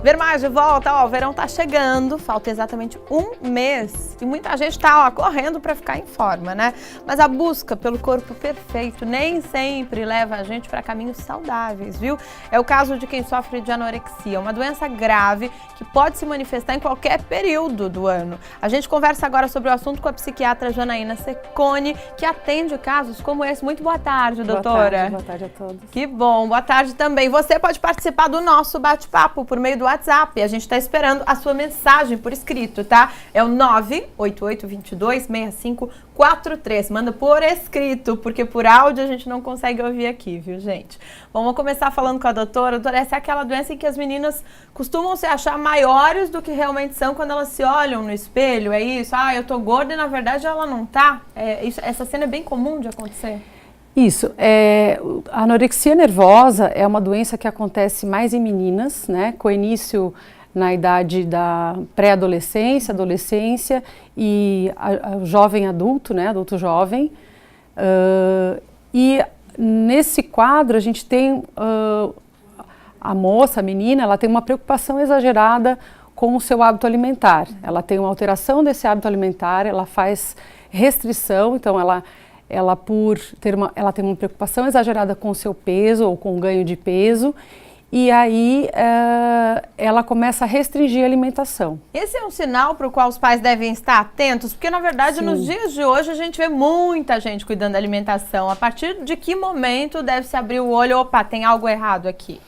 Ver Mais de volta, ó, o verão tá chegando, falta exatamente um mês e muita gente tá, ó, correndo para ficar em forma, né? Mas a busca pelo corpo perfeito nem sempre leva a gente para caminhos saudáveis, viu? É o caso de quem sofre de anorexia, uma doença grave que pode se manifestar em qualquer período do ano. A gente conversa agora sobre o assunto com a psiquiatra Janaína Cecconi, que atende casos como esse. Muito boa tarde, doutora. Boa tarde a todos. Que bom, boa tarde também. Você pode participar do nosso bate-papo por meio do WhatsApp. A gente está esperando a sua mensagem por escrito, tá? É o 988226543. Manda por escrito, porque por áudio a gente não consegue ouvir aqui, viu, gente? Bom, vamos começar falando com a doutora. Doutora, essa é aquela doença em que as meninas costumam se achar maiores do que realmente são quando elas se olham no espelho, é isso? Ah, eu tô gorda e na verdade ela não tá? Essa cena é bem comum de acontecer? Isso, a anorexia nervosa é uma doença que acontece mais em meninas, né, com início na idade da pré-adolescência, adolescência e a jovem adulto, né, adulto jovem. E nesse quadro a gente tem a moça, a menina, ela tem uma preocupação exagerada com o seu hábito alimentar. Ela tem uma alteração desse hábito alimentar, ela faz restrição, então ela tem uma preocupação exagerada com o seu peso ou com o ganho de peso, e aí ela começa a restringir a alimentação. Esse é um sinal para o qual os pais devem estar atentos, porque na verdade Sim. Nos dias de hoje a gente vê muita gente cuidando da alimentação. A partir de que momento deve se abrir o olho, opa, tem algo errado aqui?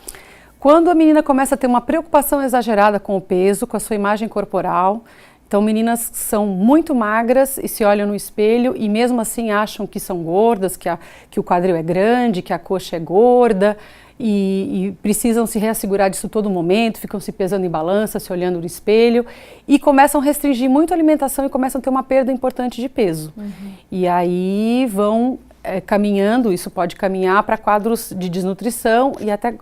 Quando a menina começa a ter uma preocupação exagerada com o peso, com a sua imagem corporal. Então, meninas são muito magras e se olham no espelho e mesmo assim acham que são gordas, que o quadril é grande, que a coxa é gorda e precisam se reassegurar disso todo momento, ficam se pesando em balança, se olhando no espelho e começam a restringir muito a alimentação e começam a ter uma perda importante de peso. E aí vão caminhando, isso pode caminhar para quadros de desnutrição e até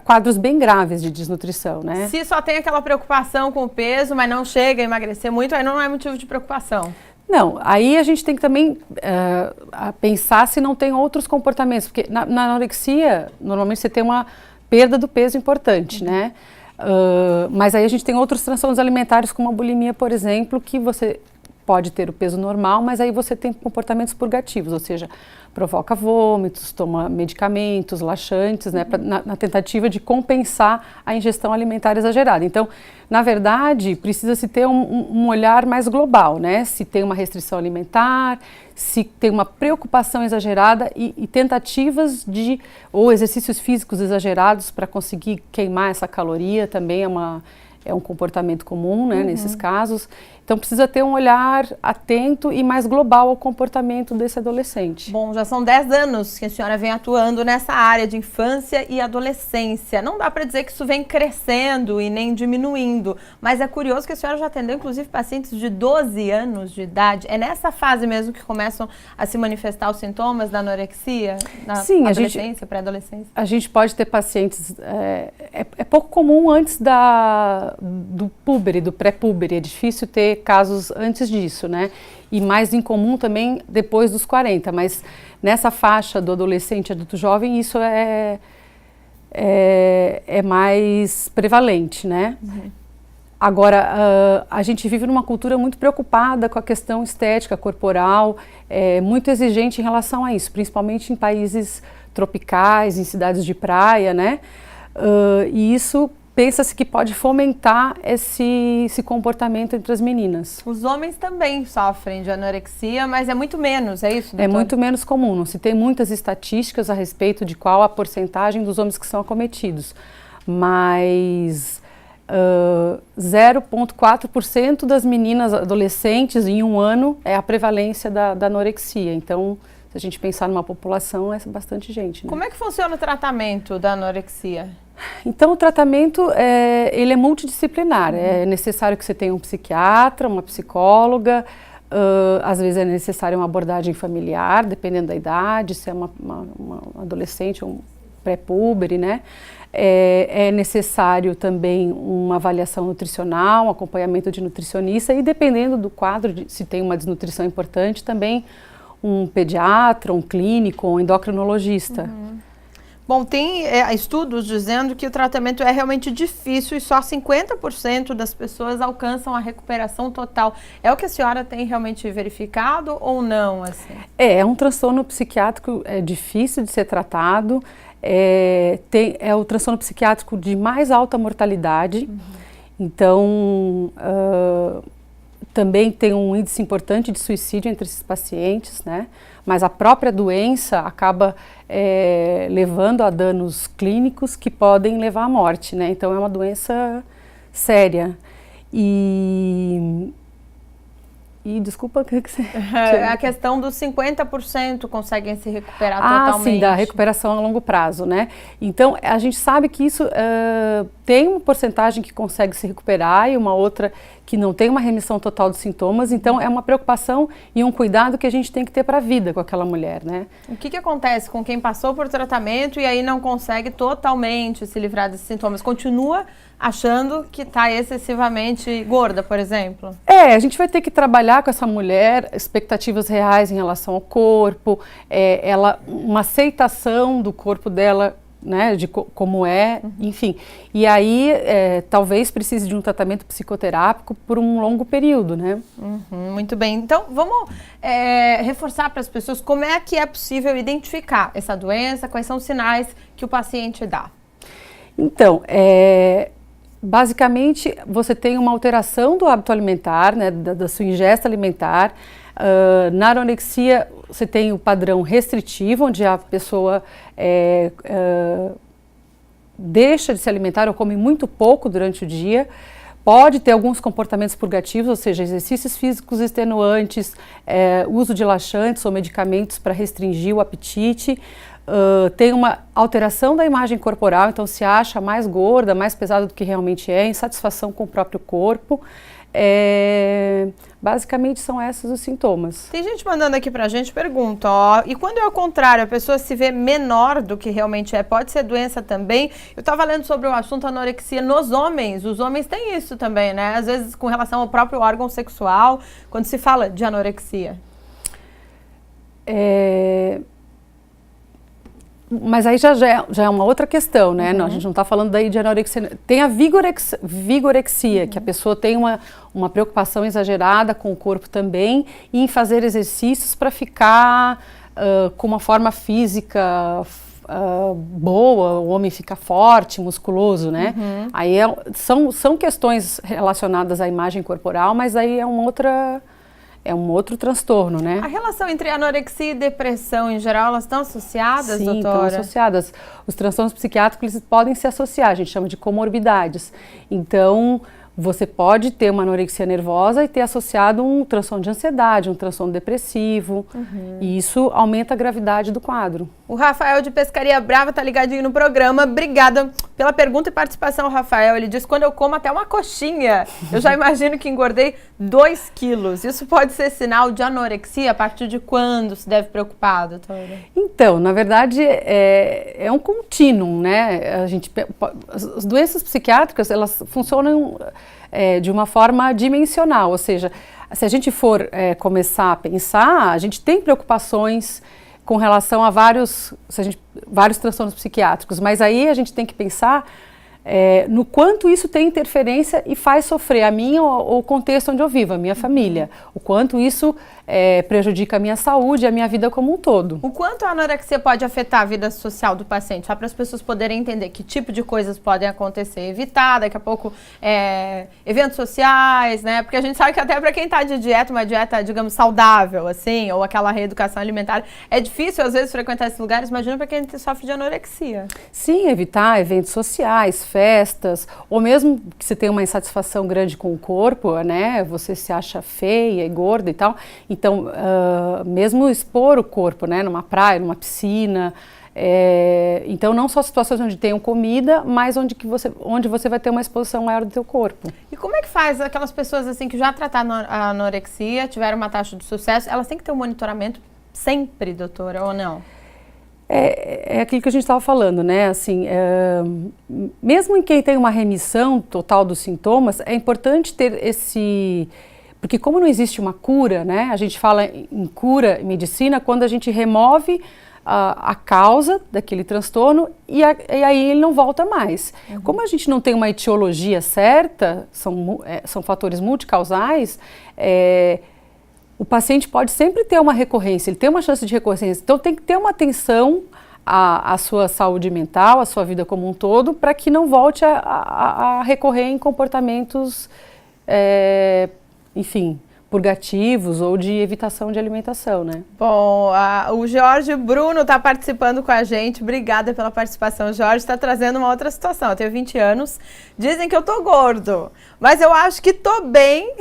quadros bem graves de desnutrição, né? Se só tem aquela preocupação com o peso, mas não chega a emagrecer muito, aí não é motivo de preocupação. Não, aí a gente tem que também pensar se não tem outros comportamentos, porque na anorexia, normalmente você tem uma perda do peso importante, né? Mas aí a gente tem outros transtornos alimentares, como a bulimia, por exemplo, que você pode ter o peso normal, mas aí você tem comportamentos purgativos, ou seja, provoca vômitos, toma medicamentos, laxantes, né, na tentativa de compensar a ingestão alimentar exagerada. Então, na verdade, precisa-se ter um olhar mais global, né? Se tem uma restrição alimentar, se tem uma preocupação exagerada e tentativas ou exercícios físicos exagerados para conseguir queimar essa caloria também é um comportamento comum, né, nesses casos. Então, precisa ter um olhar atento e mais global ao comportamento desse adolescente. Bom, já são 10 anos que a senhora vem atuando nessa área de infância e adolescência. Não dá para dizer que isso vem crescendo e nem diminuindo, mas é curioso que a senhora já atendeu, inclusive, pacientes de 12 anos de idade. É nessa fase mesmo que começam a se manifestar os sintomas da anorexia? Sim, adolescência, pré-adolescência? A gente pode ter pacientes... É pouco comum antes do púbere, do pré-púbere. É difícil ter casos antes disso, né? E mais incomum também depois dos 40, mas nessa faixa do adolescente e adulto jovem isso é mais prevalente, né? Agora, a gente vive numa cultura muito preocupada com a questão estética, corporal, muito exigente em relação a isso, principalmente em países tropicais, em cidades de praia, né? E isso pensa-se que pode fomentar esse comportamento entre as meninas. Os homens também sofrem de anorexia, mas é muito menos, é isso, doutora? É muito menos comum, não se tem muitas estatísticas a respeito de qual a porcentagem dos homens que são acometidos, mas 0,4% das meninas adolescentes em um ano é a prevalência da anorexia, então se a gente pensar numa população é bastante gente, né? Como é que funciona o tratamento da anorexia? Então, o tratamento ele é multidisciplinar. É necessário que você tenha um psiquiatra, uma psicóloga, às vezes é necessário uma abordagem familiar, dependendo da idade, se é uma adolescente ou um pré-púbere, né? É necessário também uma avaliação nutricional, um acompanhamento de nutricionista e, dependendo do quadro, se tem uma desnutrição importante, também um pediatra, um clínico, um endocrinologista. Bom, tem estudos dizendo que o tratamento é realmente difícil e só 50% das pessoas alcançam a recuperação total. É o que a senhora tem realmente verificado ou não? Assim? É um transtorno psiquiátrico difícil de ser tratado, é o transtorno psiquiátrico de mais alta mortalidade, então também tem um índice importante de suicídio entre esses pacientes, né? Mas a própria doença acaba levando a danos clínicos que podem levar à morte, né? Então é uma doença séria. E desculpa, o que você... A questão dos 50% conseguem se recuperar totalmente. Sim, da recuperação a longo prazo, né? Então, a gente sabe que isso tem uma porcentagem que consegue se recuperar e uma outra que não tem uma remissão total dos sintomas. Então, é uma preocupação e um cuidado que a gente tem que ter para a vida com aquela mulher, né? O que acontece com quem passou por tratamento e aí não consegue totalmente se livrar desses sintomas? Continua achando que está excessivamente gorda, por exemplo? A gente vai ter que trabalhar com essa mulher, expectativas reais em relação ao corpo, uma aceitação do corpo dela, né, de como é, enfim. E aí, talvez precise de um tratamento psicoterápico por um longo período, né? Muito bem. Então, vamos reforçar para as pessoas como é que é possível identificar essa doença, quais são os sinais que o paciente dá. Então, basicamente, você tem uma alteração do hábito alimentar, né, da sua ingesta alimentar. Na anorexia, você tem o padrão restritivo, onde a pessoa deixa de se alimentar ou come muito pouco durante o dia. Pode ter alguns comportamentos purgativos, ou seja, exercícios físicos extenuantes, uso de laxantes ou medicamentos para restringir o apetite. Tem uma alteração da imagem corporal, então se acha mais gorda, mais pesada do que realmente é, insatisfação com o próprio corpo. Basicamente são esses os sintomas. Tem gente mandando aqui pra gente, pergunta, e quando é o contrário, a pessoa se vê menor do que realmente é, pode ser doença também? Eu estava lendo sobre o assunto anorexia nos homens, os homens têm isso também, né? Às vezes com relação ao próprio órgão sexual, quando se fala de anorexia. Mas aí já é uma outra questão, né? Não, a gente não está falando daí de anorexia. Tem a vigorexia, que a pessoa tem uma preocupação exagerada com o corpo também e em fazer exercícios para ficar com uma forma física boa, o homem fica forte, musculoso, né? Aí são questões relacionadas à imagem corporal, mas aí é um outro transtorno, né? A relação entre anorexia e depressão, em geral, elas estão associadas, Sim, doutora? estão associadas. Os transtornos psiquiátricos eles podem se associar, a gente chama de comorbidades. Então, você pode ter uma anorexia nervosa e ter associado um transtorno de ansiedade, um transtorno depressivo, e isso aumenta a gravidade do quadro. O Rafael de Pescaria Brava tá ligadinho no programa. Obrigada pela pergunta e participação, Rafael. Ele diz, quando eu como até uma coxinha, eu já imagino que engordei 2 quilos. Isso pode ser sinal de anorexia? A partir de quando se deve preocupar, doutora? Então, na verdade, é um contínuo, né? As doenças psiquiátricas, elas funcionam de uma forma dimensional, ou seja, se a gente for começar a pensar, a gente tem preocupações com relação a vários transtornos psiquiátricos, mas aí a gente tem que pensar no quanto isso tem interferência e faz sofrer a mim ou o contexto onde eu vivo, a minha família, o quanto isso prejudica a minha saúde e a minha vida como um todo. O quanto a anorexia pode afetar a vida social do paciente? Só para as pessoas poderem entender que tipo de coisas podem acontecer, evitar daqui a pouco eventos sociais, né? Porque a gente sabe que até para quem está de dieta, uma dieta, digamos, saudável, assim, ou aquela reeducação alimentar, é difícil às vezes frequentar esses lugares, imagina para quem sofre de anorexia. Sim, evitar eventos sociais, festas, ou mesmo que você tenha uma insatisfação grande com o corpo, né? Você se acha feia e gorda e tal. Então, mesmo expor o corpo, né, numa praia, numa piscina, então não só situações onde tenham comida, mas onde você vai ter uma exposição maior do teu corpo. E como é que faz aquelas pessoas assim que já trataram a anorexia, tiveram uma taxa de sucesso, elas têm que ter um monitoramento sempre, doutora, ou não? É aquilo que a gente estava falando, né? Assim, mesmo em quem tem uma remissão total dos sintomas, é importante ter porque como não existe uma cura, né? A gente fala em cura, em medicina, quando a gente remove a causa daquele transtorno e aí ele não volta mais. Como a gente não tem uma etiologia certa, são fatores multicausais, o paciente pode sempre ter uma recorrência, ele tem uma chance de recorrência, então tem que ter uma atenção à sua saúde mental, à sua vida como um todo, para que não volte a recorrer em comportamentos, enfim, purgativos ou de evitação de alimentação, né? Bom, o Jorge Bruno está participando com a gente. Obrigada pela participação, Jorge. Está trazendo uma outra situação. Eu tenho 20 anos. Dizem que eu tô gordo, mas eu acho que tô bem.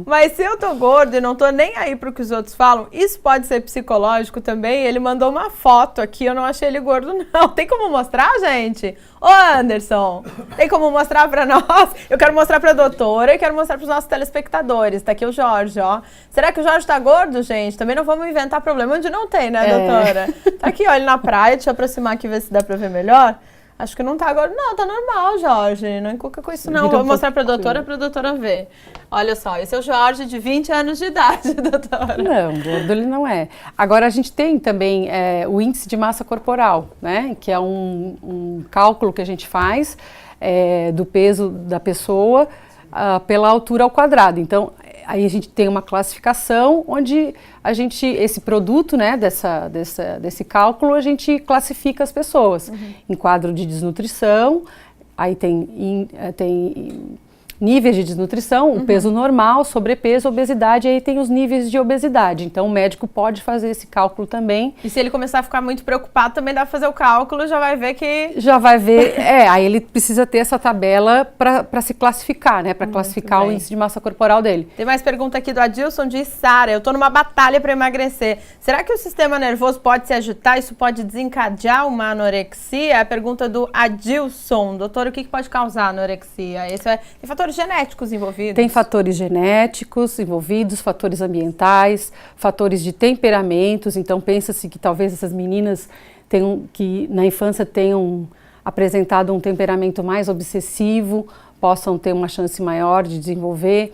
Mas se eu tô gordo e não tô nem aí pro que os outros falam, isso pode ser psicológico também. Ele mandou uma foto aqui, eu não achei ele gordo, não. Tem como mostrar, gente? Ô, Anderson, tem como mostrar para nós? Eu quero mostrar para a doutora e quero mostrar para os nossos telespectadores. Tá aqui o Jorge, ó. Será que o Jorge tá gordo, gente? Também não vamos inventar problema onde não tem, né, doutora? Tá aqui, ó, ele na praia. Deixa eu aproximar aqui, ver se dá para ver melhor. Acho que não tá agora. Não, tá normal, Jorge. Não encuca com isso, não. Vou mostrar pra doutora ver. Olha só, esse é o Jorge de 20 anos de idade, doutora. Não, gordo ele não é. Agora, a gente tem também o índice de massa corporal, né? Que é um cálculo que a gente faz do peso da pessoa pela altura ao quadrado. Então, aí a gente tem uma classificação onde esse produto, né, desse cálculo, a gente classifica as pessoas em quadro de desnutrição, aí tem níveis de desnutrição, o peso normal, sobrepeso, obesidade, aí tem os níveis de obesidade. Então, o médico pode fazer esse cálculo também. E se ele começar a ficar muito preocupado, também dá para fazer o cálculo, já vai ver que... Já vai ver, aí ele precisa ter essa tabela para se classificar, né? Para classificar o índice de massa corporal dele. Tem mais pergunta aqui do Adilson de Sara. Eu estou numa batalha para emagrecer. Será que o sistema nervoso pode se agitar? Isso pode desencadear uma anorexia? É a pergunta do Adilson. Doutor, o que pode causar anorexia? Tem fatores genéticos envolvidos? Tem fatores genéticos envolvidos, fatores ambientais, fatores de temperamentos. Então, pensa-se que talvez essas meninas que na infância tenham apresentado um temperamento mais obsessivo, possam ter uma chance maior de desenvolver.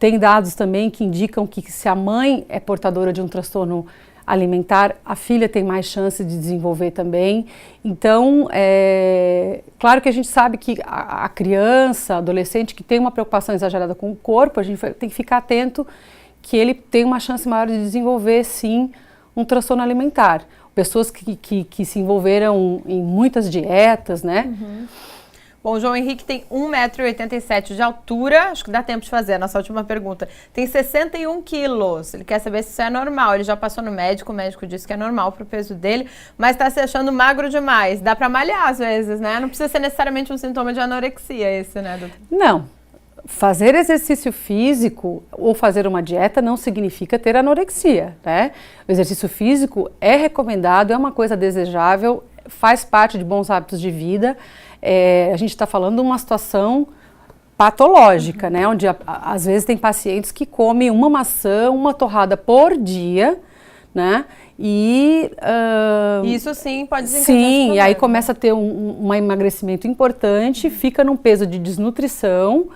Tem dados também que indicam que se a mãe é portadora de um transtorno alimentar, a filha tem mais chance de desenvolver também. Então, claro que a gente sabe que a criança, adolescente que tem uma preocupação exagerada com o corpo, a gente tem que ficar atento que ele tem uma chance maior de desenvolver, sim, um transtorno alimentar. Pessoas que se envolveram em muitas dietas, né? Bom, o João Henrique tem 1,87 m de altura, acho que dá tempo de fazer a nossa última pergunta. Tem 61 quilos, ele quer saber se isso é normal. Ele já passou no médico, o médico disse que é normal pro peso dele, mas está se achando magro demais. Dá para malhar às vezes, né? Não precisa ser necessariamente um sintoma de anorexia esse, né, doutor? Não. Fazer exercício físico ou fazer uma dieta não significa ter anorexia, né? O exercício físico é recomendado, é uma coisa desejável, faz parte de bons hábitos de vida. A gente está falando de uma situação patológica, né? Onde às vezes tem pacientes que comem uma maçã, uma torrada por dia, né? E isso sim pode desencadear. Sim, e aí começa a ter um emagrecimento importante, fica num peso de desnutrição.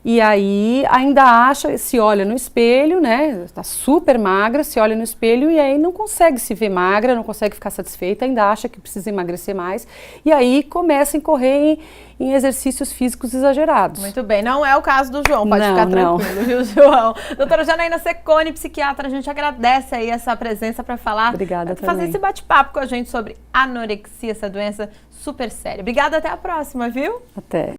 E aí ainda acha, se olha no espelho, né, está super magra, se olha no espelho e aí não consegue se ver magra, não consegue ficar satisfeita, ainda acha que precisa emagrecer mais. E aí começa a incorrer em exercícios físicos exagerados. Muito bem, não é o caso do João, pode ficar tranquilo, viu, João? Doutora Janaína Cecconi, psiquiatra, a gente agradece aí essa presença para falar, fazer esse bate-papo com a gente sobre anorexia, essa doença super séria. Obrigada, até a próxima, viu? Até.